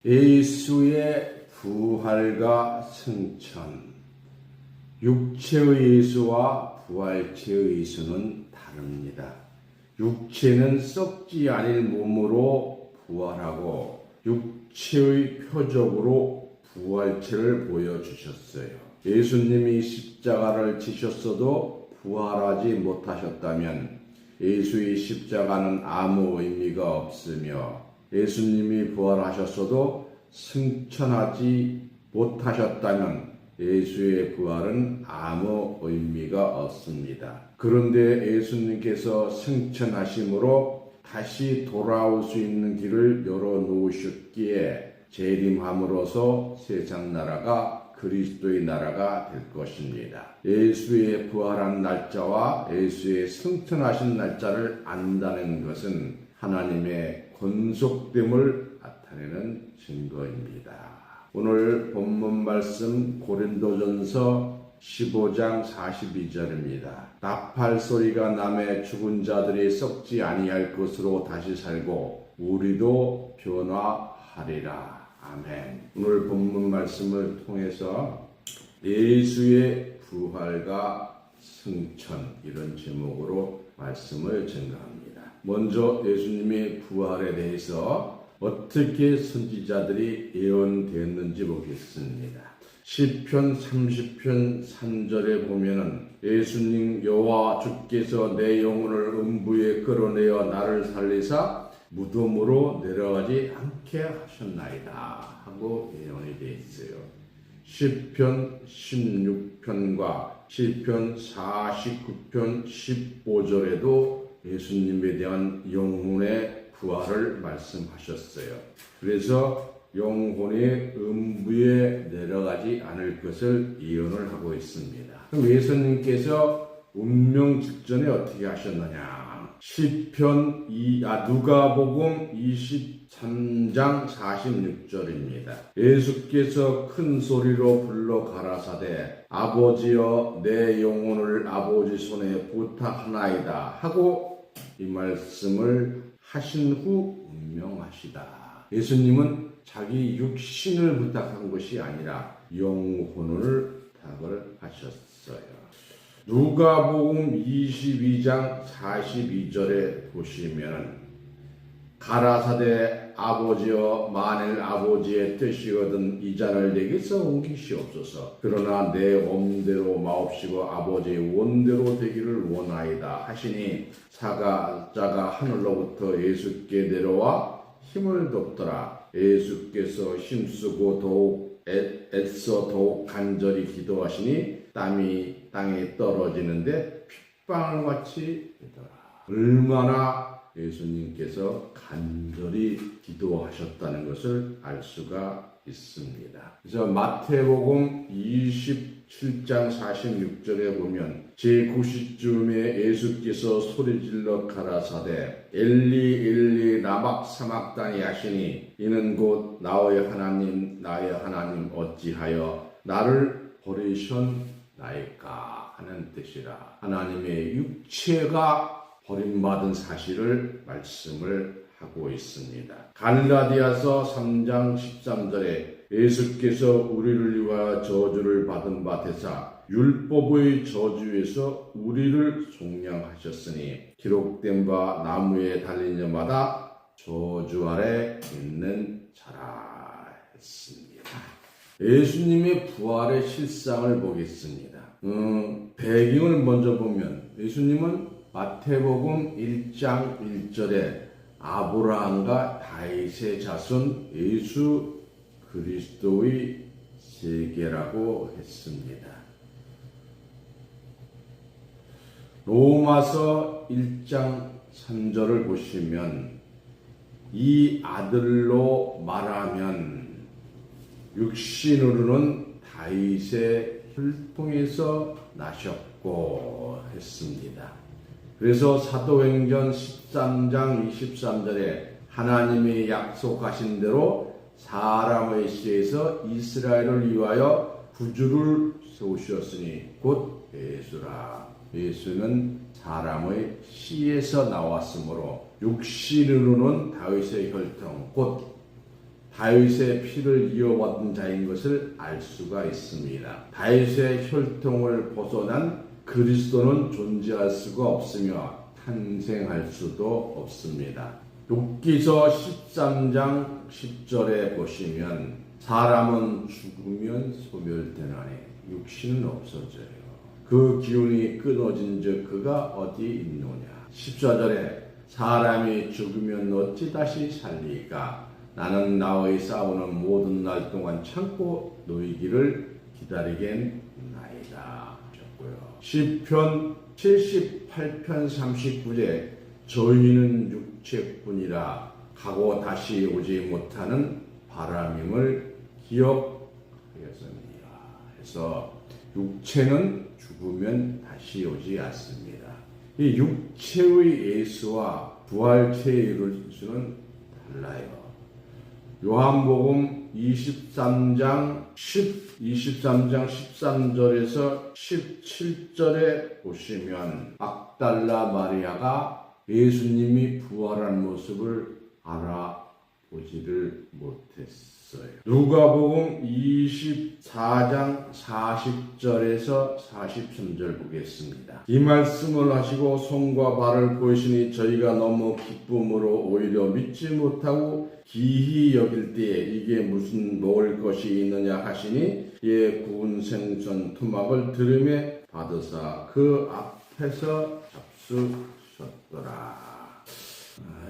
예수의 부활과 승천. 육체의 예수와 부활체의 예수는 다릅니다. 육체는 썩지 않을 몸으로 부활하고 육체의 표적으로 부활체를 보여주셨어요. 예수님이 십자가를 지셨어도 부활하지 못하셨다면 예수의 십자가는 아무 의미가 없으며 예수님이 부활하셨어도 승천하지 못하셨다면 예수의 부활은 아무 의미가 없습니다. 그런데 예수님께서 승천하심으로 다시 돌아올 수 있는 길을 열어놓으셨기에 재림함으로써 세상 나라가 그리스도의 나라가 될 것입니다. 예수의 부활한 날짜와 예수의 승천하신 날짜를 안다는 것은 하나님의 권속됨을 나타내는 증거입니다. 오늘 본문 말씀 고린도전서 15장 42절입니다. 나팔 소리가 나매 죽은 자들이 썩지 아니할 것으로 다시 살고 우리도 변화하리라. 아멘. 오늘 본문 말씀을 통해서 예수의 부활과 승천, 이런 제목으로 말씀을 전가합니다. 먼저 예수님의 부활에 대해서 어떻게 선지자들이 예언되었는지 보겠습니다. 시편 30편 3절에 보면은 예수님 여호와 주께서 내 영혼을 음부에 끌어내어 나를 살리사 무덤으로 내려가지 않게 하셨나이다 하고 예언이 되어 있어요. 시편 16편과 시편 49편 15절에도 예수님에 대한 영혼의 부활을 말씀하셨어요. 그래서 영혼이 음부에 내려가지 않을 것을 예언을 하고 있습니다. 그럼 예수님께서 운명 직전에 어떻게 하셨느냐? 누가복음 23장 46절입니다. 예수께서 큰 소리로 불러 가라사대 아버지여 내 영혼을 아버지 손에 부탁하나이다 하고 이 말씀을 하신 후 운명하시다. 예수님은 자기 육신을 부탁한 것이 아니라 영혼을 부탁을 하셨어요. 누가복음 22장 42절에 보시면 가라사대 아버지여 만일 아버지의 뜻이거든 이 잔을 내게서 옮기시옵소서. 그러나 내 원대로 마옵시고 아버지의 원대로 되기를 원하이다 하시니 사자가 하늘로부터 예수께 내려와 힘을 돋더라. 예수께서 힘쓰고 더욱 애써 더욱 간절히 기도하시니 땀이 땅에 떨어지는데 핏방울같이 되더라. 얼마나 예수님께서 간절히 기도하셨다는 것을 알 수가 있습니다. 그래서 마태복음 27장 46절에 보면 제9시쯤에 예수께서 소리질러 가라사대 엘리 엘리 라막 사막다니 하시니 이는 곧 나의 하나님 나의 하나님 어찌하여 나를 버리셨나이까 하는 뜻이라. 하나님의 육체가 버림받은 사실을 말씀을 하고 있습니다. 갈라디아서 3장 13절에 예수께서 우리를 위하여 저주를 받은 바 되사 율법의 저주에서 우리를 속량하셨으니 기록된 바 나무에 달린 자마다 저주 아래 있는 자라 했습니다. 예수님의 부활의 실상을 보겠습니다. 배경을 먼저 보면 예수님은 마태복음 1장 1절에 아브라함과 다윗의 자손 예수 그리스도의 세계라고 했습니다. 로마서 1장 3절을 보시면 이 아들로 말하면 육신으로는 다윗의 혈통에서 나셨고 했습니다. 그래서 사도행전 13장 23절에 하나님이 약속하신 대로 사람의 씨에서 이스라엘을 위하여 구주를 세우셨으니 곧 예수라. 예수는 사람의 씨에서 나왔으므로 육신으로는 다윗의 혈통 곧 다윗의 피를 이어받은 자인 것을 알 수가 있습니다. 다윗의 혈통을 벗어난 그리스도는 존재할 수가 없으며 탄생할 수도 없습니다. 욥기서 13장 10절에 보시면 사람은 죽으면 소멸되나니 육신은 없어져요. 그 기운이 끊어진즉 그가 어디 있느냐. 14절에 사람이 죽으면 어찌 다시 살리까. 나는 나의 싸우는 모든 날 동안 참고 놓이기를 기다리겠나이다 하셨고요. 시편 78편 39제 저희는 육체뿐이라 가고 다시 오지 못하는 바람임을 기억하였습니다. 해서 육체는 죽으면 다시 오지 않습니다. 이 육체의 예수와 부활체의 예수는 달라요. 요한복음 23장 13절에서 17절에 보시면 막달라 마리아가 예수님이 부활한 모습을 알아보지를 못했어요. 누가복음 24장 40절에서 43절 보겠습니다. 이 말씀을 하시고 손과 발을 보이시니 저희가 너무 기쁨으로 오히려 믿지 못하고 기히 여길 때에 이게 무슨 먹을 것이 있느냐 하시니 이에 구운 생선 토막을 들음에 받으사 그 앞에서 잡수셨더라.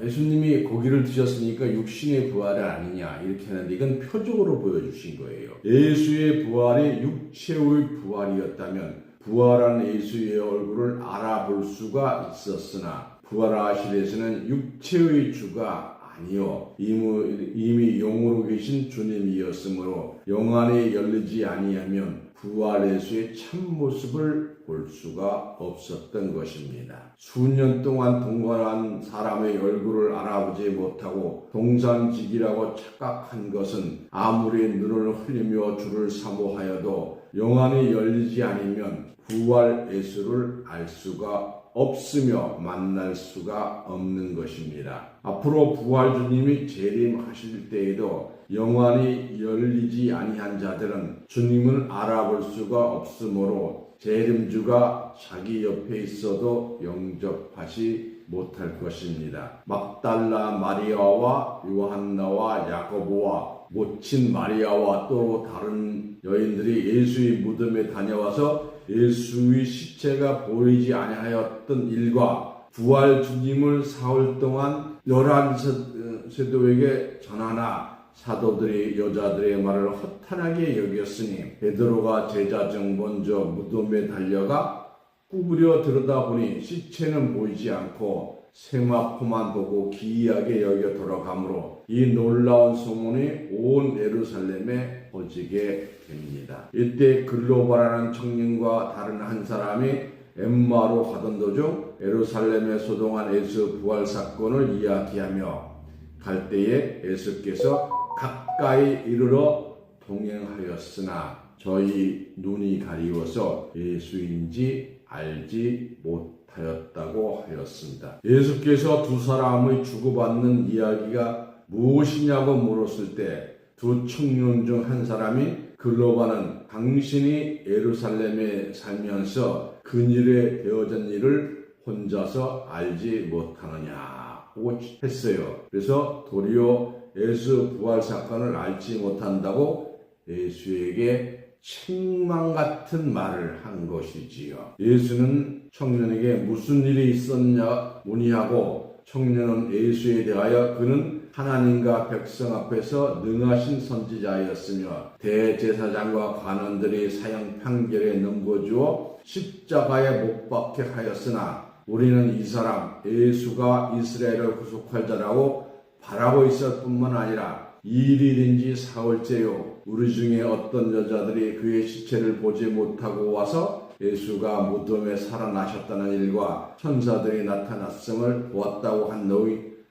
예수님이 고기를 드셨으니까 육신의 부활이 아니냐 이렇게 하는데 이건 표적으로 보여주신 거예요. 예수의 부활이 육체의 부활이었다면 부활한 예수의 얼굴을 알아볼 수가 있었으나 부활하실 예수는 육체의 주가 아니요 이미 영으로 계신 주님이었으므로 영안이 열리지 아니하면 부활 예수의 참모습을 볼 수가 없었던 것입니다. 수년 동안 동거한 사람의 얼굴을 알아보지 못하고 동산직이라고 착각한 것은 아무리 눈을 흘리며 주를 사모하여도 영안이 열리지 않으면 부활 예수를 알 수가 없으며 만날 수가 없는 것입니다. 앞으로 부활 주님이 재림하실 때에도 영안이 열리지 아니한 자들은 주님을 알아볼 수가 없으므로 재림주가 자기 옆에 있어도 영접하지 못할 것입니다. 막달라 마리아와 요한나와 야고보와 모친 마리아와 또 다른 여인들이 예수의 무덤에 다녀와서 예수의 시체가 보이지 아니하였던 일과 부활 주님을 사흘 동안 11세도에게 전하나 사도들이 여자들의 말을 허탄하게 여겼으니 베드로가 제자 중 먼저 무덤에 달려가 구부려 들여다보니 시체는 보이지 않고 세마포만 보고 기이하게 여겨 돌아가므로 이 놀라운 소문이 온 예루살렘에 퍼지게 됩니다. 이때 글로바라는 청년과 다른 한 사람이 엠마로 가던 도중 예루살렘에 소동한 예수 부활 사건을 이야기하며 갈 때에 예수께서 가까이 이르러 동행하였으나 저희 눈이 가리워서 예수인지 알지 못하였다고 하였습니다. 예수께서 두 사람의 주고받는 이야기가 무엇이냐고 물었을 때 두 청년 중 한 사람이 글로바는 당신이 예루살렘에 살면서 그일에 되어진 일을 혼자서 알지 못하느냐고 했어요. 그래서 도리어 예수 부활 사건을 알지 못한다고 예수에게 책망 같은 말을 한 것이지요. 예수는 청년에게 무슨 일이 있었냐 문의하고 청년은 예수에 대하여 그는 하나님과 백성 앞에서 능하신 선지자였으며 대제사장과 관원들이 사형 판결에 넘겨주어 십자가에 못 박게 하였으나 우리는 이 사람 예수가 이스라엘을 구속할 자라고 바라고 있을 뿐만 아니라 일일인지 사흘째요 우리 중에 어떤 여자들이 그의 시체를 보지 못하고 와서 예수가 무덤에 살아나셨다는 일과 천사들이 나타났음을 보았다고 한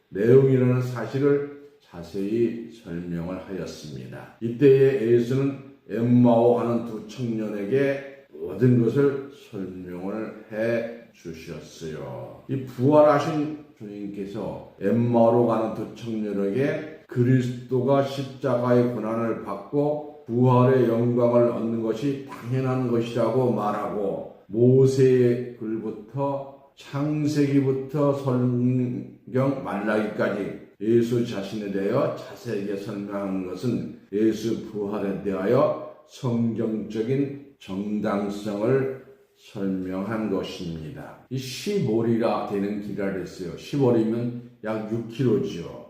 내용이라는 사실을 자세히 설명을 하였습니다. 이때에 예수는 엠마오 가는 두 청년에게 모든 것을 설명을 해 주셨어요. 이 부활하신 주님께서 엠마오로 가는 두 청년에게 그 그리스도가 십자가의 고난을 받고 부활의 영광을 얻는 것이 당연한 것이라고 말하고 모세의 글부터 창세기부터 성경 말라기까지 예수 자신에 대하여 자세하게 설명하는 것은 예수 부활에 대하여 성경적인 정당성을 설명한 것입니다. 이 10월이라 되는 길이라 했어요. 10월이면 약 6km죠.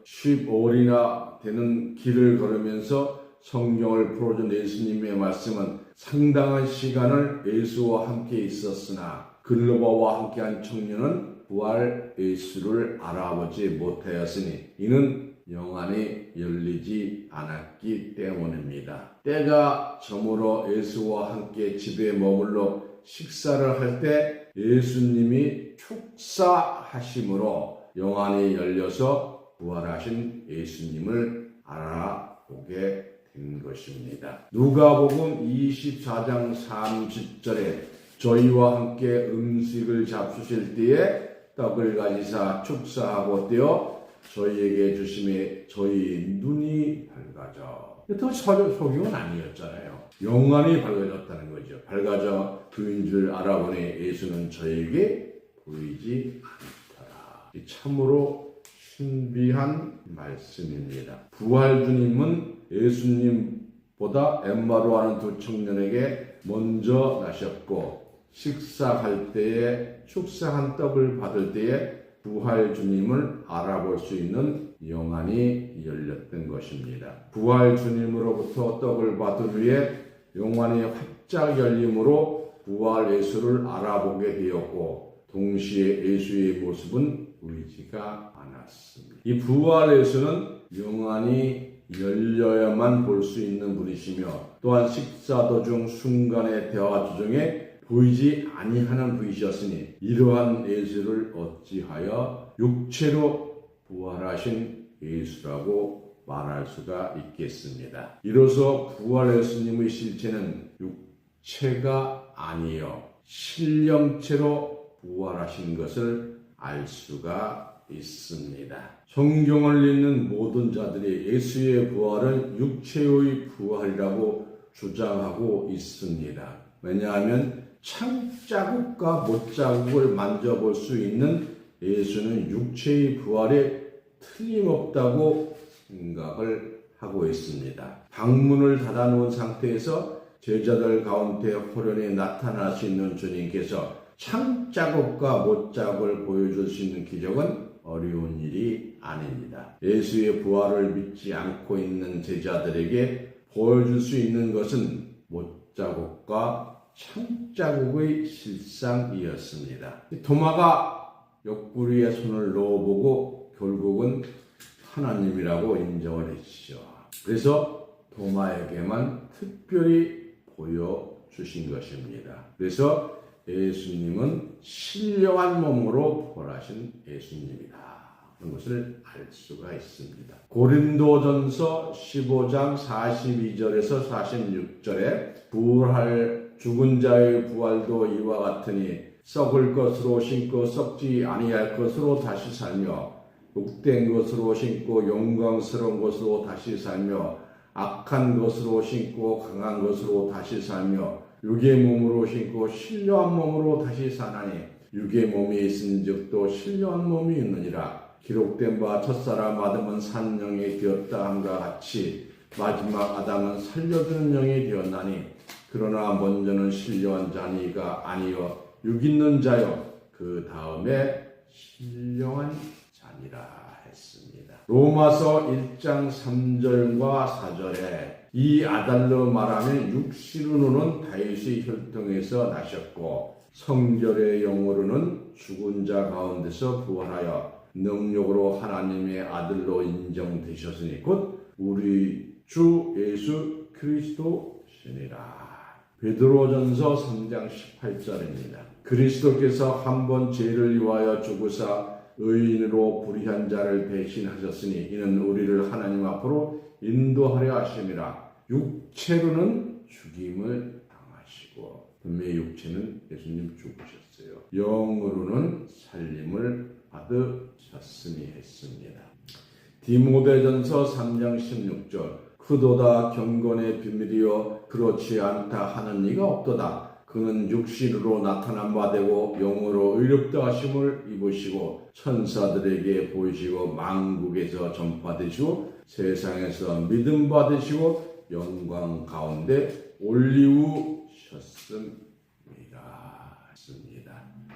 10월이나 되는 길을 걸으면서 성경을 풀어준 예수님의 말씀은 상당한 시간을 예수와 함께 있었으나 글로바와 함께한 청년은 부활 예수를 알아보지 못하였으니 이는 영안이 열리지 않았기 때문입니다. 때가 저물어 예수와 함께 집에 머물러 식사를 할 때 예수님이 축사하심으로 영안이 열려서 부활하신 예수님을 알아보게 된 것입니다. 누가복음 24장 30절에 저희와 함께 음식을 잡수실 때에 떡을 가지사 축사하고 떼어 저희에게 주심에 저희 눈이 밝아져. 더 소경은 아니었잖아요. 영안이 밝아졌다는 거죠. 밝아져 그인 줄 알아보니 예수는 저에게 보이지 않더라. 참으로 신비한 말씀입니다. 부활 주님은 예수님보다 엠마로 하는 두 청년에게 먼저 나셨고 식사할 때에 축사한 떡을 받을 때에 부활 주님을 알아볼 수 있는 영안이 열렸던 것입니다. 부활 주님으로부터 떡을 받은 후에 영안이 활짝 열림으로 부활 예수를 알아보게 되었고 동시에 예수의 모습은 보이지가 않았습니다. 이 부활 예수는 영안이 열려야만 볼 수 있는 분이시며 또한 식사 도중 순간의 대화 중에 보이지 아니하는 분이셨으니 이러한 예수를 어찌하여 육체로 부활하신 예수라고 말할 수가 있겠습니다. 이로써 부활 예수님의 실체는 육체가 아니요 신령체로 부활하신 것을 알 수가 있습니다. 성경을 읽는 모든 자들이 예수의 부활은 육체의 부활이라고 주장하고 있습니다. 왜냐하면 창자국과 못자국을 만져볼 수 있는 예수는 육체의 부활에 틀림없다고 생각을 하고 있습니다. 방문을 닫아놓은 상태에서 제자들 가운데 호련히 나타날 수 있는 주님께서 창자국과 못자국을 보여줄 수 있는 기적은 어려운 일이 아닙니다. 예수의 부활을 믿지 않고 있는 제자들에게 보여줄 수 있는 것은 못자국과 창자국의 실상이었습니다. 도마가 옆구리에 손을 넣어보고 결국은 하나님이라고 인정을 했죠. 그래서 도마에게만 특별히 보여주신 것입니다. 그래서 예수님은 신령한 몸으로 부활하신 예수님이다. 그런 것을 알 수가 있습니다. 고린도전서 15장 42절에서 46절에 부활할 죽은 자의 부활도 이와 같으니 썩을 것으로 신고 썩지 아니할 것으로 다시 살며 욕된 것으로 신고 영광스러운 것으로 다시 살며 악한 것으로 신고 강한 것으로 다시 살며 육의 몸으로 신고 신령한 몸으로 다시 사나니 육의 몸이 있은즉도 신령한 몸이 있느니라. 기록된 바 첫사람 아담은 산 영이 되었다 함과 같이 마지막 아담은 살려주는 영이 되었나니 그러나 먼저는 신령한 자니가 아니요 육 있는 자요 그 다음에 신령한 자니라 했습니다. 로마서 1장 3절과 4절에 이 아달로 말하면 육신으로는 다윗의 혈통에서 나셨고 성결의 영으로는 죽은 자 가운데서 부활하여 능력으로 하나님의 아들로 인정되셨으니 곧 우리 주 예수 그리스도시니라. 베드로전서 3장 18절입니다. 그리스도께서 한 번 죄를 위하여 죽으사 의인으로 불의한 자를 대신하셨으니 이는 우리를 하나님 앞으로 인도하려 하심이라. 육체로는 죽임을 당하시고 분명히 육체는 예수님 죽으셨어요. 영으로는 살림을 받으셨으니 했습니다. 디모데전서 3장 16절 그도다 경건의 비밀이여 그렇지 않다 하는 이가 없도다. 그는 육신으로 나타난 바 되고 영으로 의롭다 하심을 입으시고 천사들에게 보이시고 만국에서 전파되시고 세상에서 믿음 받으시고 영광 가운데 올리우셨습니다.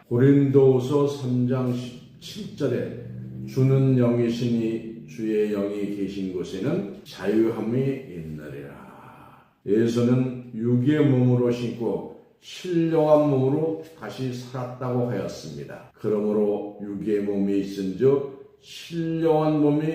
고린도후서 3장 17절에 주는 영이시니 주의 영이 계신 곳에는 자유함이 있느니라. 예수는 육의 몸으로 신고 신령한 몸으로 다시 살았다고 하였습니다. 그러므로 육의 몸이 있은즉 신령한 몸이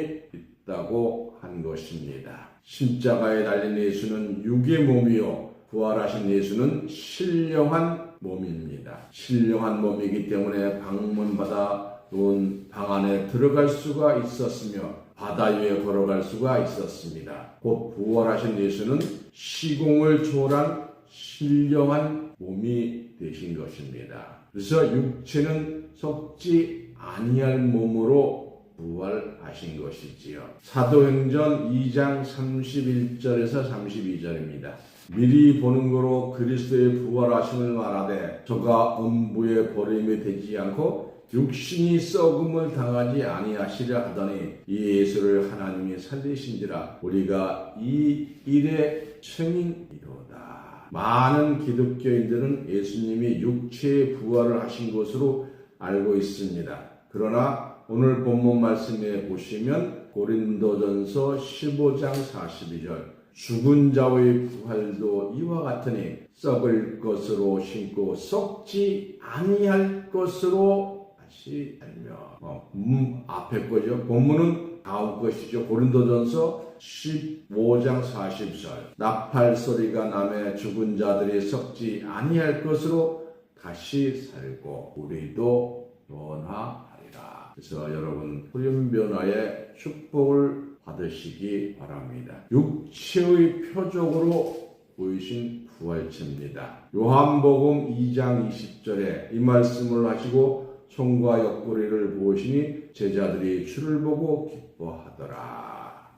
있다고 한 것입니다. 십자가에 달린 예수는 육의 몸이요 부활하신 예수는 신령한 몸입니다. 신령한 몸이기 때문에 방문받아 놓은 방 안에 들어갈 수가 있었으며 바다 위에 걸어갈 수가 있었습니다. 곧 부활하신 예수는 시공을 초월한 신령한 몸이 되신 것입니다. 그래서 육체는 썩지 아니할 몸으로 부활하신 것이지요. 사도행전 2장 31절에서 32절입니다. 미리 보는 거로 그리스도의 부활하심을 말하되 저가 음부에 버림이 되지 않고 육신이 썩음을 당하지 아니하시려 하더니 이 예수를 하나님이 살리신지라 우리가 이 일의 증인이로다. 많은 기독교인들은 예수님이 육체의 부활을 하신 것으로 알고 있습니다. 그러나 오늘 본문 말씀에 보시면 고린도전서 15장 42절 죽은 자의 부활도 이와 같으니 썩을 것으로 신고 썩지 아니할 것으로 다시 알며 앞에 거죠. 본문은 다음 것이죠. 고린도전서 15장 40절 나팔 소리가 나매 죽은 자들이 썩지 아니할 것으로 다시 살고 우리도 변화하리라. 그래서 여러분 후림 변화의 축복을 받으시기 바랍니다. 육체의 표적으로 보이신 부활체입니다. 요한복음 2장 20절에 이 말씀을 하시고 손과 옆구리를 보시니 제자들이 주를 보고 기뻐하더라.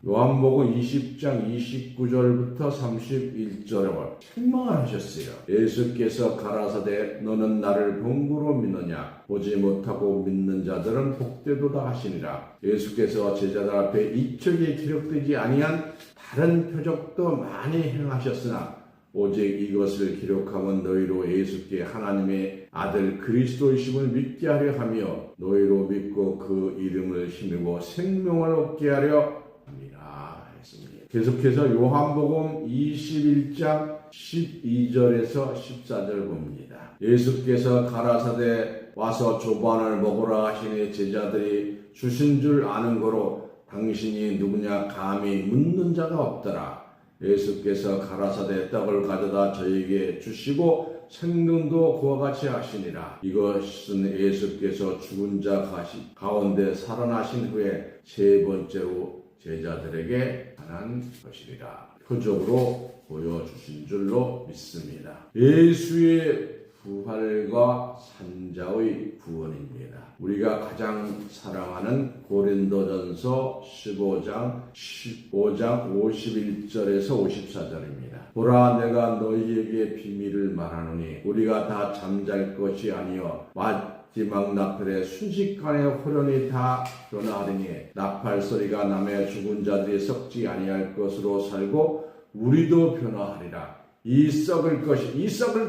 요한복음 20장 29절부터 31절을 책망을 하셨어요. 예수께서 가라사대 너는 나를 본구로 믿느냐 보지 못하고 믿는 자들은 복되도다 하시니라. 예수께서 제자들 앞에 이쪽에 기록되지 아니한 다른 표적도 많이 행하셨으나 오직 이것을 기록하면 너희로 예수께 하나님의 아들 그리스도이심을 믿게 하려 하며 너희로 믿고 그 이름을 힘입어 생명을 얻게 하려 함이라 했습니다. 계속해서 요한복음 21장 12절에서 14절 봅니다. 예수께서 가라사대 와서 조반을 먹으라 하시니 제자들이 주신 줄 아는 거로 당신이 누구냐 감히 묻는 자가 없더라. 예수께서 가라사대 떡을 가져다 저에게 주시고 생명도 그와 같이 하시니라. 이것은 예수께서 죽은 자 가운데 살아나신 후에 세 번째로 제자들에게 전한 것이리라. 표적으로 보여주신 줄로 믿습니다. 예수의 부활과 산자의 구원입니다. 우리가 가장 사랑하는 고린도전서 15장 51절에서 54절입니다. 보라 내가 너희에게 비밀을 말하노니 우리가 다 잠잘 것이 아니요 마지막 나팔에 순식간에 호련히 다 변화하리니 나팔 소리가 나매 죽은 자들이 썩지 아니할 것으로 살고 우리도 변화하리라. 이 썩을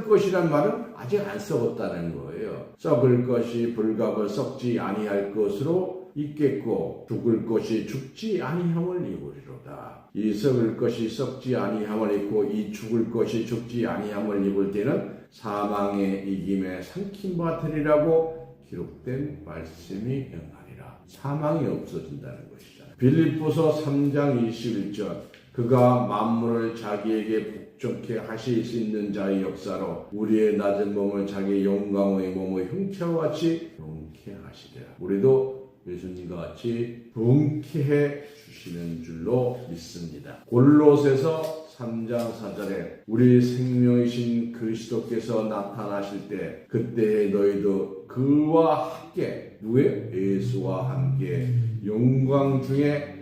것이란 말은 아직 안 썩었다는 거예요. 썩을 것이 불가고 썩지 아니할 것으로 있겠고 죽을 것이 죽지 아니함을 입으리로다. 이 썩을 것이 썩지 아니함을 입고 이 죽을 것이 죽지 아니함을 입을 때는 사망의 이김에 삼킨 바 되리라고 기록된 말씀이 행하리라. 사망이 없어진다는 것이잖아요. 빌립보서 3장 21절 그가 만물을 자기에게 복종케 하실 수 있는 자의 역사로 우리의 낮은 몸을 자기 영광의 몸의 형체와 같이 부흥케 하시리라. 우리도 예수님과 같이 부흥케 해 주시는 줄로 믿습니다. 골로새서 3장 4절에 우리 생명이신 그리스도께서 나타나실 때 그때에 너희도 그와 함께 누구의 예수와 함께 영광 중에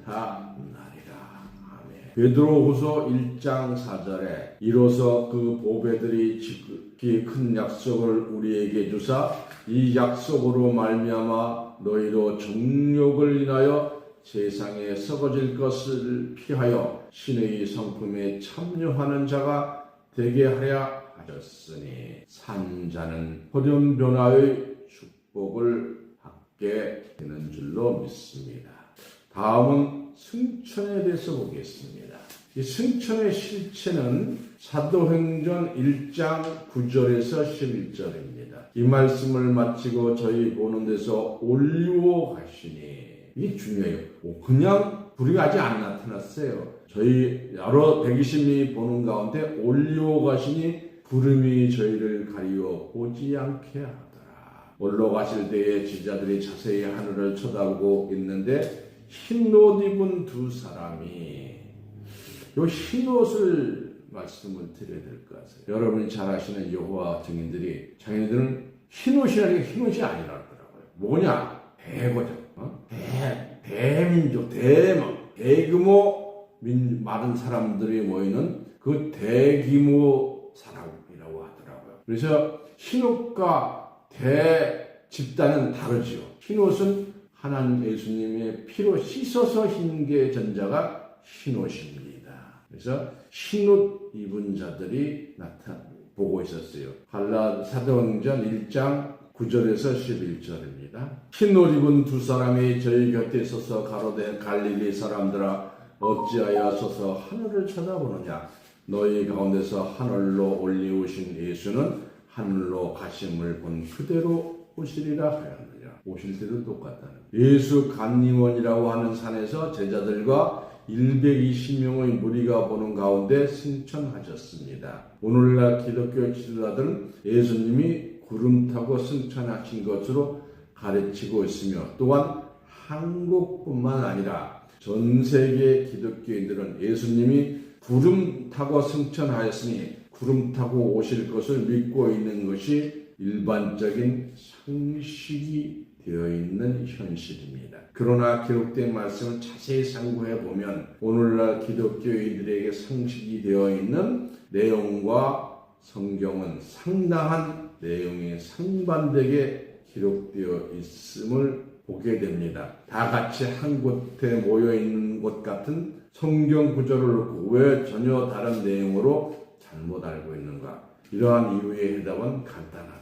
나타나리라. 아멘. 베드로후서 1장 4절에 이로써 그 보배들이 지극히 큰 약속을 우리에게 주사 이 약속으로 말미암아 너희로 정욕을 인하여 세상에 썩어질 것을 피하여 신의 성품에 참여하는 자가 되게 하려 하셨으니 산 자는 호련 변화의 축복을 받게 되는 줄로 믿습니다. 다음은 승천에 대해서 보겠습니다. 이 승천의 실체는 사도행전 1장 9절에서 11절입니다. 이 말씀을 마치고 저희 보는 데서 올리오 가시니 이게 중요해요. 그냥 불이 아직 안 나타났어요. 저희 여러 120명이 보는 가운데 올리오 가시니 구름이 저희를 가리워 보지 않게 하더라. 올라가실 때에 제자들이 자세히 하늘을 쳐다보고 있는데 흰 옷 입은 두 사람이 이 흰 옷을 말씀을 드려야 될 것 같아요. 여러분이 잘 아시는 여호와 증인들이 자기네들은 흰 옷이라는 게 흰 옷이 아니라더라고요. 뭐냐? 대거죠. 대민족, 대규모 많은 사람들이 모이는 그 대규모 사람이라고 하더라고요. 그래서 흰옷과 대집단은 다르지요. 흰옷은 하나님 예수님의 피로 씻어서 흰 게 전자가 흰옷입니다. 그래서 흰옷 입은 자들이 보고 있었어요. 사도행전 1장 9절에서 11절입니다. 흰옷 입은 두 사람이 저희 곁에 서서 가로되 갈릴리 사람들아 어찌하여 서서 하늘을 쳐다보느냐. 너희 가운데서 하늘로 올리우신 예수는 하늘로 가심을 본 그대로 오시리라 하였느냐. 오실 때도 똑같다는 예수 간림원이라고 하는 산에서 제자들과 120명의 무리가 보는 가운데 승천하셨습니다. 오늘날 기독교 지도자들은 예수님이 구름 타고 승천하신 것으로 가르치고 있으며 또한 한국뿐만 아니라 전 세계 기독교인들은 예수님이 구름 타고 승천하였으니 구름 타고 오실 것을 믿고 있는 것이 일반적인 상식이 되어 있는 현실입니다. 그러나 기록된 말씀을 자세히 상고해 보면 오늘날 기독교인들에게 상식이 되어 있는 내용과 성경은 상당한 내용이 상반되게 기록되어 있음을 보게 됩니다. 다 같이 한 곳에 모여 있는 것 같은 성경 구절을 놓고 왜 전혀 다른 내용으로 잘못 알고 있는가? 이러한 이유의 해답은 간단합니다.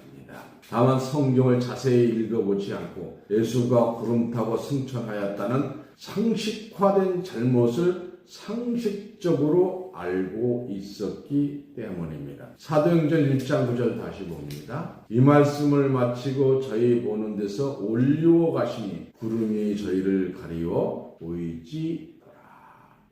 다만 성경을 자세히 읽어보지 않고 예수가 구름 타고 승천하였다는 상식화된 잘못을 상식적으로 알고 있었기 때문입니다. 사도행전 1장 9절 다시 봅니다. 이 말씀을 마치고 저희 보는 데서 올리오 가시니 구름이 저희를 가리워 보이지더라.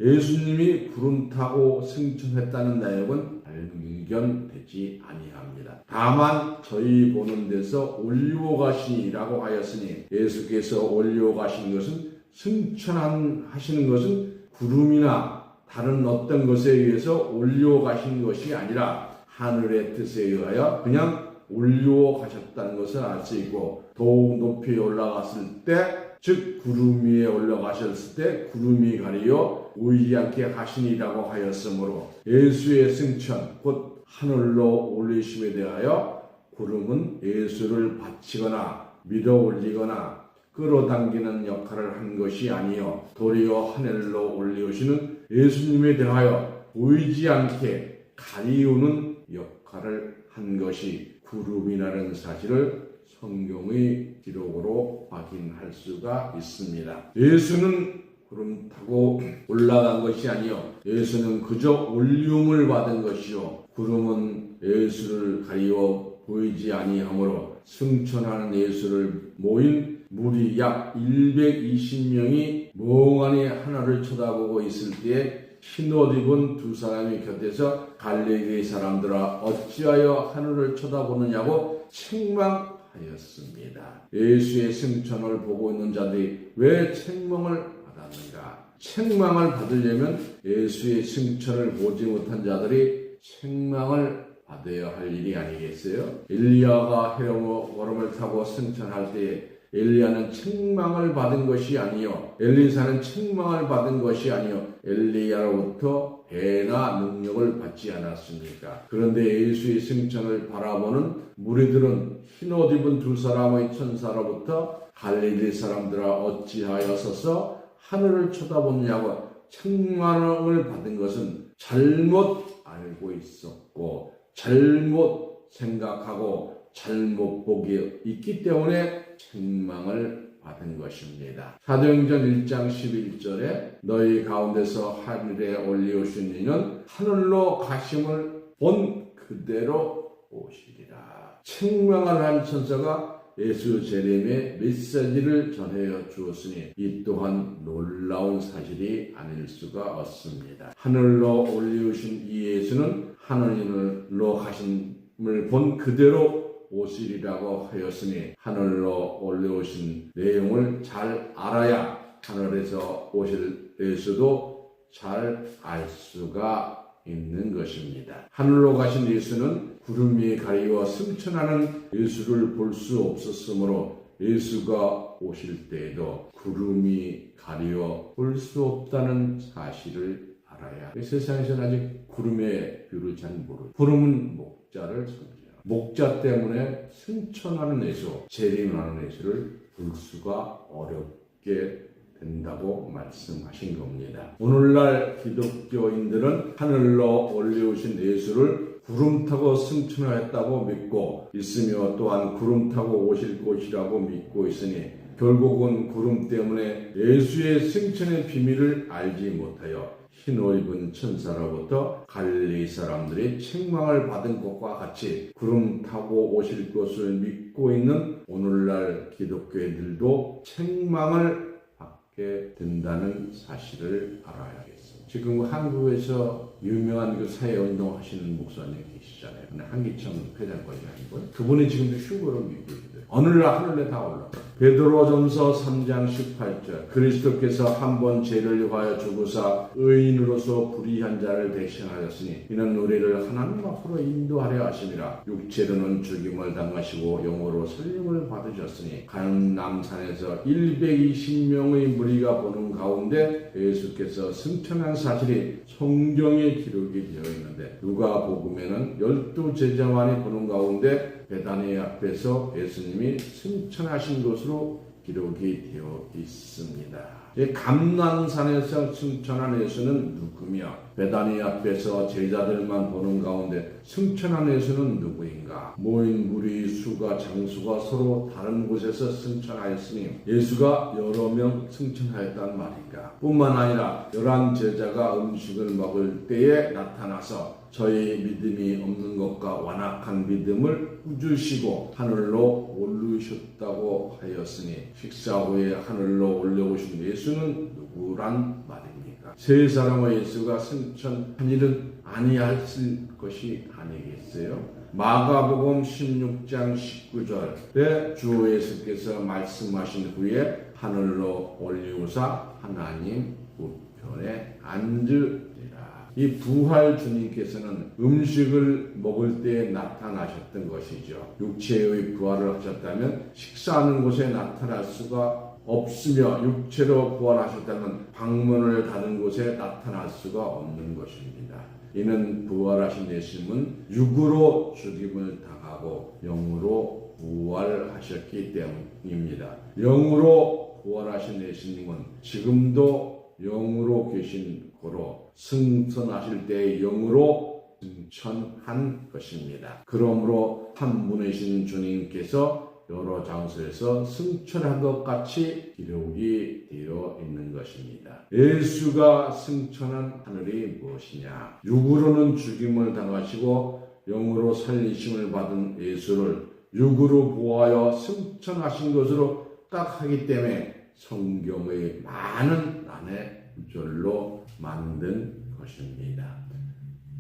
예수님이 구름 타고 승천했다는 내용은 발견되지 아니합니다. 다만 저희 보는 데서 올리오 가시니라고 하였으니 예수께서 올리오 가신 것은 승천하시는 것은 구름이나 다른 어떤 것에 의해서 올리오 가신 것이 아니라 하늘의 뜻에 의하여 그냥 올리오 가셨다는 것을 알 수 있고 더욱 높이 올라갔을 때 즉 구름 위에 올라가셨을 때 구름이 가리어 보이지 않게 하시니라고 하였으므로 예수의 승천 곧 하늘로 올리심에 대하여 구름은 예수를 바치거나 밀어 올리거나 끌어당기는 역할을 한 것이 아니요 도리어 하늘로 올리우시는 예수님에 대하여 보이지 않게 가리우는 역할을 한 것이 구름이라는 사실을 성경의 기록으로 확인할 수가 있습니다. 예수는 구름 타고 올라간 것이 아니요 예수는 그저 올리움을 받은 것이요 구름은 예수를 가리워 보이지 아니하므로 승천하는 예수를 모인 무리 약 120명이 멍하니 하늘을 쳐다보고 있을 때에 흰옷 입은 두 사람이 곁에서 갈릴리 사람들아 어찌하여 하늘을 쳐다보느냐고 책망하였습니다. 예수의 승천을 보고 있는 자들이 왜 책망을 받았는가? 책망을 받으려면 예수의 승천을 보지 못한 자들이 책망을 받아야 할 일이 아니겠어요? 엘리야가 헤엄을 타고 승천할 때에 엘리야는 책망을 받은 것이 아니요 엘리사는 책망을 받은 것이 아니요 엘리야로부터 배나 능력을 받지 않았습니까? 그런데 예수의 승천을 바라보는 무리들은 흰옷 입은 두 사람의 천사로부터 갈릴리 사람들아 어찌하여 서서 하늘을 쳐다보느냐고 책망을 받은 것은 잘못 알고 있었고 잘못 생각하고 잘못 보기 있기 때문에 책망을 받은 것입니다. 사도행전 1장 11절에 너희 가운데서 하늘에 올리우신 이는 하늘로 가심을 본 그대로 오시리라. 책망을 한 천사가 예수 재림의 메시지를 전해 주었으니 이 또한 놀라운 사실이 아닐 수가 없습니다. 하늘로 올리우신 이 예수는 하늘로 가심을 본 그대로 오시리라고 하였으니 하늘로 올라오신 내용을 잘 알아야 하늘에서 오실 예수도 잘 알 수가 있는 것입니다. 하늘로 가신 예수는 구름이 가리워 승천하는 예수를 볼 수 없었으므로 예수가 오실 때에도 구름이 가리워 볼 수 없다는 사실을 알아야 세상에서는 아직 구름의 뷰를 잘 모르고 구름은 목자를 섬겨요. 목자 때문에 승천하는 예수, 재림하는 예수를 볼 수가 어렵게 된다고 말씀하신 겁니다. 오늘날 기독교인들은 하늘로 올려오신 예수를 구름 타고 승천하였다고 믿고 있으며 또한 구름 타고 오실 것이라고 믿고 있으니 결국은 구름 때문에 예수의 승천의 비밀을 알지 못하여 흰옷 입은 천사로부터 갈릴리 사람들이 책망을 받은 것과 같이 구름 타고 오실 것을 믿고 있는 오늘날 기독교인들도 책망을 받게 된다는 사실을 알아야겠습니다. 지금 한국에서 유명한 그 사회운동 하시는 목사님 계시잖아요. 한기천 회장님이고요. 그분이 지금도 휴거를 믿고 있어요. 어느 날 하늘에 다 올라. 베드로전서 3장 18절 그리스도께서 한 번 죄를 위하여 죽으사 의인으로서 불의한 자를 대신하였으니 이는 우리를 하나님 앞으로 인도하려 하심이라. 육체로는 죽임을 당하시고 영으로 살림을 받으셨으니 강남산에서 120명의 무리가 보는 가운데 예수께서 승천한 사실이 성경에 기록이 되어 있는데 누가복음에는 12제자만이 보는 가운데 베다니 앞에서 예수님이 승천하신 것으로 기록이 되어 있습니다. 감난산에서 승천한 예수는 누구며 베다니 앞에서 제자들만 보는 가운데 승천한 예수는 누구인가? 모인 무리 수가 장수가 서로 다른 곳에서 승천하였으니 예수가 여러 명 승천하였단 말인가? 뿐만 아니라 11제자가 음식을 먹을 때에 나타나서 저희 믿음이 없는 것과 완악한 믿음을 꾸짖으시고 하늘로 올르셨다고 하였으니 식사 후에 하늘로 올라오신 예수는 누구란 말입니까? 세 사람의 예수가 승천한 일은 아니었을 것이 아니겠어요? 마가복음 16장 19절에 주 예수께서 말씀하신 후에 하늘로 올리우사 하나님 우편에 앉으리라. 이 부활 주님께서는 음식을 먹을 때 나타나셨던 것이죠. 육체의 부활을 하셨다면 식사하는 곳에 나타날 수가 없으며 육체로 부활하셨다면 방문을 닫은 곳에 나타날 수가 없는 것입니다. 이는 부활하신 예수님은 육으로 죽임을 당하고 영으로 부활하셨기 때문입니다. 영으로 부활하신 예수님은 지금도 영으로 계신 고로 승천하실 때의 영으로 승천한 것입니다. 그러므로 한 분이신 주님께서 여러 장소에서 승천한 것 같이 기록이 되어 있는 것입니다. 예수가 승천한 하늘이 무엇이냐? 육으로는 죽임을 당하시고 영으로 살리심을 받은 예수를 육으로 보하여 승천하신 것으로 딱 하기 때문에 성경의 많은 난해 구절로 만든 것입니다.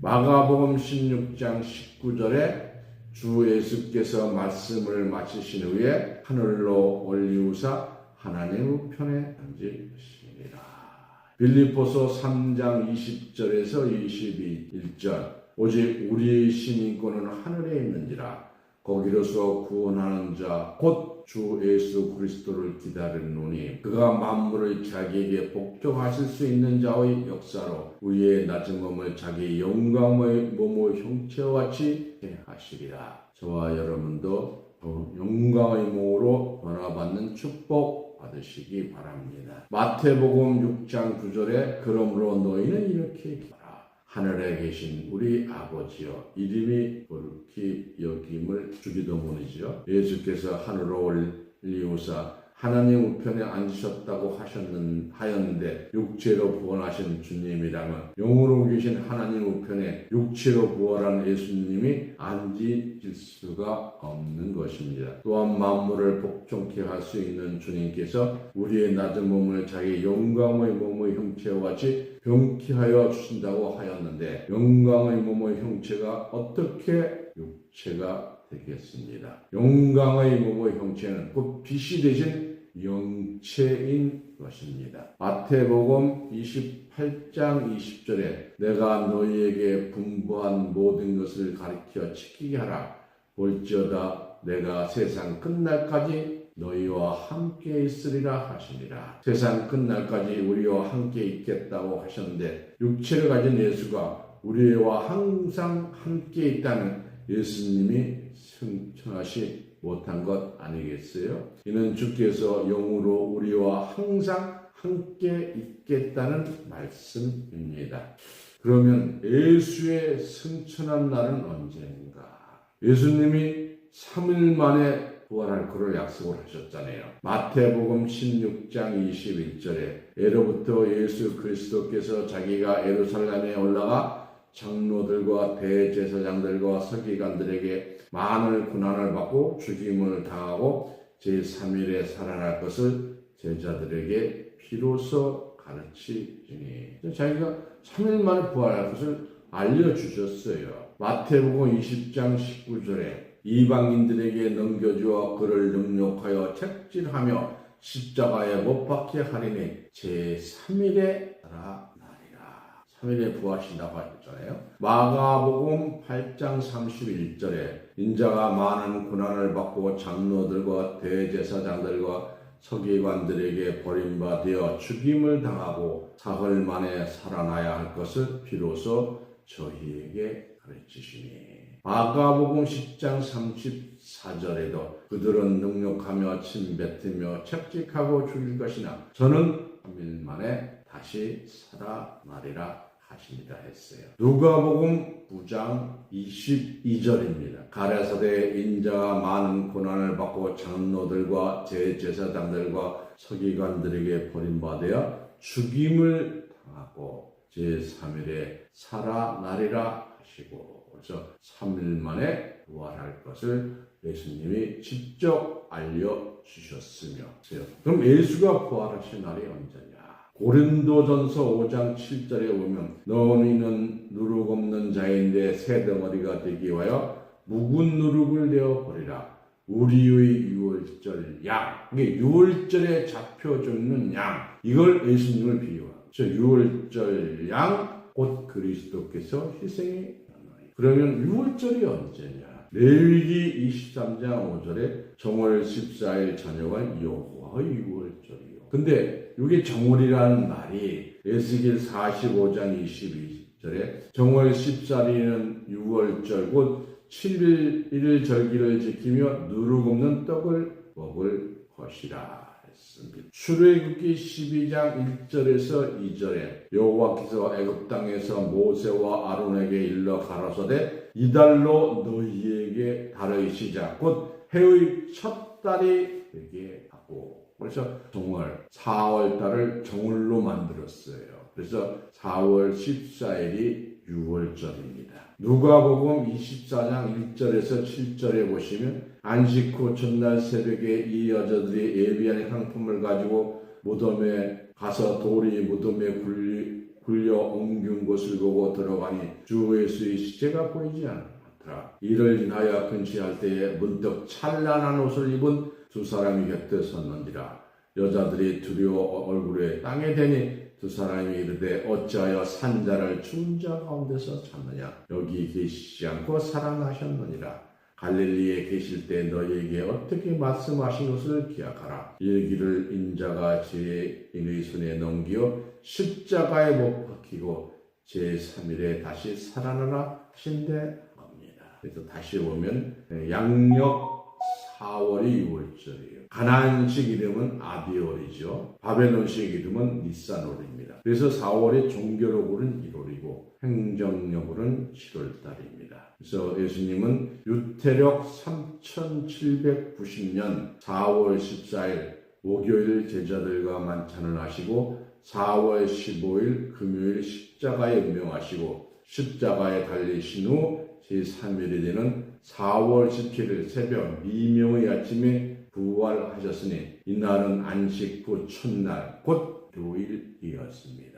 마가복음 16장 19절에 주 예수께서 말씀을 마치신 후에 하늘로 올리우사 하나님 우편에 앉으시니라. 빌립보서 3장 20절에서 21절 오직 우리의 시민권은 하늘에 있는지라 거기로서 구원하는 자 곧 곧 주 예수 그리스도를 기다리노니 그가 만물을 자기에게 복종하실 수 있는 자의 역사로 우리의 낮은 몸을 자기 영광의 몸의 형체와 같이 하시리라. 저와 여러분도 영광의 몸으로 변화받는 축복 받으시기 바랍니다. 마태복음 6장 9절에 그러므로 너희는 이렇게 기도하라. 하늘에 계신 우리 아버지여, 이름이 거룩히 여김을 주기도문이죠. 예수께서 하늘로 올리우사 하나님 우편에 앉으셨다고 하였는데 육체로 부활하신 주님이라면 영으로 계신 하나님 우편에 육체로 부활한 예수님이 앉으실 수가 없는 것입니다. 또한 만물을 복종케 할 수 있는 주님께서 우리의 낮은 몸을 자기 영광의 몸의 형체와 같이 병키하여 주신다고 하였는데 영광의 몸의 형체가 어떻게 육체가 되겠습니다. 영광의 몸의 형체는 곧 빛이 되신 영체인 것입니다. 마태복음 28장 20절에 내가 너희에게 분부한 모든 것을 가르쳐 지키게 하라. 볼지어다 내가 세상 끝날까지 너희와 함께 있으리라 하시니라. 세상 끝날까지 우리와 함께 있겠다고 하셨는데 육체를 가진 예수가 우리와 항상 함께 있다는 예수님이 승천하시 못한 것 아니겠어요? 이는 주께서 영으로 우리와 항상 함께 있겠다는 말씀입니다. 그러면 예수의 승천한 날은 언제인가? 예수님이 3일 만에 부활할 것을 약속을 하셨잖아요. 마태복음 16장 21절에 예로부터 예수 그리스도께서 자기가 예루살렘에 올라가 장로들과 대제사장들과 서기관들에게 많은 고난을 받고 죽임을 당하고 제3일에 살아날 것을 제자들에게 비로소 가르치시니 자기가 3일 만에 부활할 것을 알려주셨어요. 마태복음 20장 19절에 이방인들에게 넘겨주어 그를 능욕하여 책질하며 십자가에 못 박게 하리니 제3일에 살아나리라. 3일에 부활하신다고 하셨잖아요. 마가복음 8장 31절에 인자가 많은 고난을 받고 장로들과 대제사장들과 서기관들에게 버림받아 죽임을 당하고 사흘 만에 살아나야 할 것을 비로소 저희에게 가르치시니 마가복음 10장 34절에도 그들은 능욕하며 침뱉으며 책직하고 죽일 것이나 저는 3일 만에 다시 살아나리라 하십니다 했어요. 누가복음 9장 22절입니다. 가랴사대 인자가 많은 고난을 받고 장로들과 제제사장들과 서기관들에게 버림받아 죽임을 당하고 제3일에 살아나리라 하시고 그래서 3일 만에 부활할 것을 예수님이 직접 알려주셨으며 그럼 예수가 부활하신 날이 언제냐? 고린도전서 5장 7절에 보면 너희는 누룩 없는 자인데 새 덩어리가 되기 위하여 묵은 누룩을 내어 버리라. 우리의 유월절 양, 이게 유월절에 잡혀 죽는 양, 이걸 예수님을 비유합니다. 유월절 양, 곧 그리스도께서 희생이 그러면 유월절이 언제냐? 레위기 23장 5절에 정월 14일 저녁은 여호와의 유월절이요. 근데 이게 정월이라는 말이 에스겔 45장 22절에 정월 14일은 유월절 곧 7일 1일 절기를 지키며 누룩 없는 떡을 먹을 것이라 했습니다. 출애굽기 12장 1절에서 2절에 여호와께서 애굽 땅에서 모세와 아론에게 일러 가라사대 이달로 너희에게 달의 시작 곧 해의 첫 달이 되게 하고 그래서 정월 4월 달을 정월로 만들었어요. 그래서 4월 14일이 유월절입니다. 누가복음 24장 1절에서 7절에 보시면 안식 후 첫날 새벽에 이 여자들이 예비한 향품을 가지고 무덤에 가서 돌이 무덤에 굴려 옮긴 곳을 보고 들어가니 주 예수의 시체가 보이지 않더라. 이를 인하여 근시할 때에 문득 찬란한 옷을 입은 두 사람이 곁에 섰는지라. 여자들이 두려워 얼굴에 땅에 대니 두 사람이 이르되 어찌하여 산자를 추운 자 가운데서 찾느냐? 여기 계시지 않고 살아나셨느니라. 갈릴리에 계실 때 너희에게 어떻게 말씀하신 것을 기억하라. 일기를 인자가 죄인의 손에 넘겨 십자가에 못 박히고 제3일에 다시 살아나라 하신대 합니다. 그래서 다시 보면 양력 4월이 6월절이에요. 가나안식 이름은 아비월이죠. 바벨론식 이름은 니산월입니다. 그래서 4월이 종교력으로는 1월이고 행정력으로는 7월달입니다. 그래서 예수님은 유태력 3790년 4월 14일 목요일 제자들과 만찬을 하시고 4월 15일 금요일 십자가에 운명하시고 십자가에 달리신 후 제3일이 되는 4월 17일 새벽 미명의 아침에 부활하셨으니 이날은 안식 후 첫날 곧 교일이었습니다.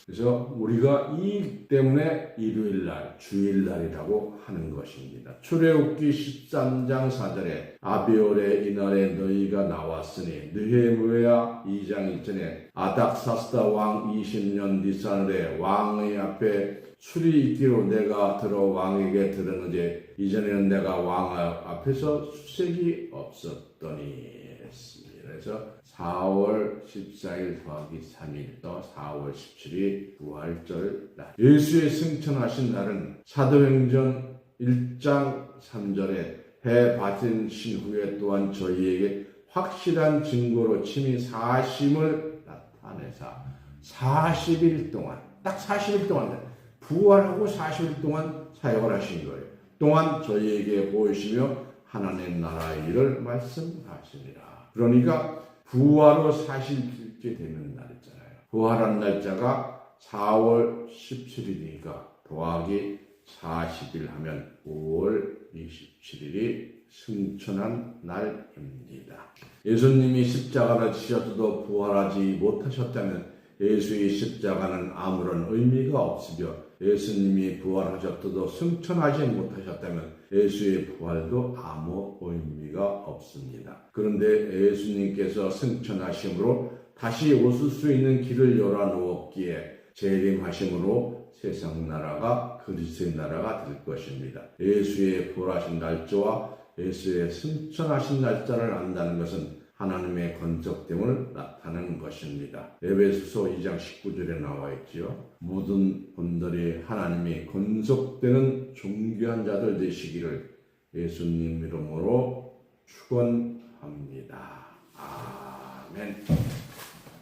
그래서 우리가 이 때문에 일요일날 주일날이라고 하는 것입니다. 출애굽기 13장 4절에 아비올의 이날에 너희가 나왔으니 느헤무야 2장 1절에 아닥사스다 왕 20년 니산월에 왕의 앞에 술이 있기로 내가 들어 왕에게 들었는데 이전에는 내가 왕 앞에서 수색이 없었더니 했습니다. 그래서 4월 14일 더하기 3일, 4월 17일 부활절 날. 예수의 승천하신 날은 사도행전 1장 3절에 해 받으신 후에 또한 저희에게 확실한 증거로 친히 사심을 나타내사 40일 동안, 딱 40일 동안 부활하고 40일 동안 사역을 하신 거예요. 또한 저희에게 보이시며 하나님 나라의 일을 말씀하시니라. 그러니까 부활로 40일째 되는 날이잖아요. 부활한 날짜가 4월 17일이니까 더하기 40일 하면 5월 27일이 승천한 날입니다. 예수님이 십자가를 지셨어도 부활하지 못하셨다면 예수의 십자가는 아무런 의미가 없으며 예수님이 부활하셨어도 승천하지 못하셨다면 예수의 부활도 아무 의미가 없습니다. 그런데 예수님께서 승천하심으로 다시 오실 수 있는 길을 열어놓았기에 재림하심으로 세상 나라가 그리스도의 나라가 될 것입니다. 예수의 부활하신 날짜와 예수의 승천하신 날짜를 안다는 것은 하나님의 건속됨을 나타내는 것입니다. 에베소서 2장 19절에 나와 있지요. 모든 분들이 하나님이 건속되는 존귀한 자들 되시기를 예수님 이름으로 축원합니다. 아멘.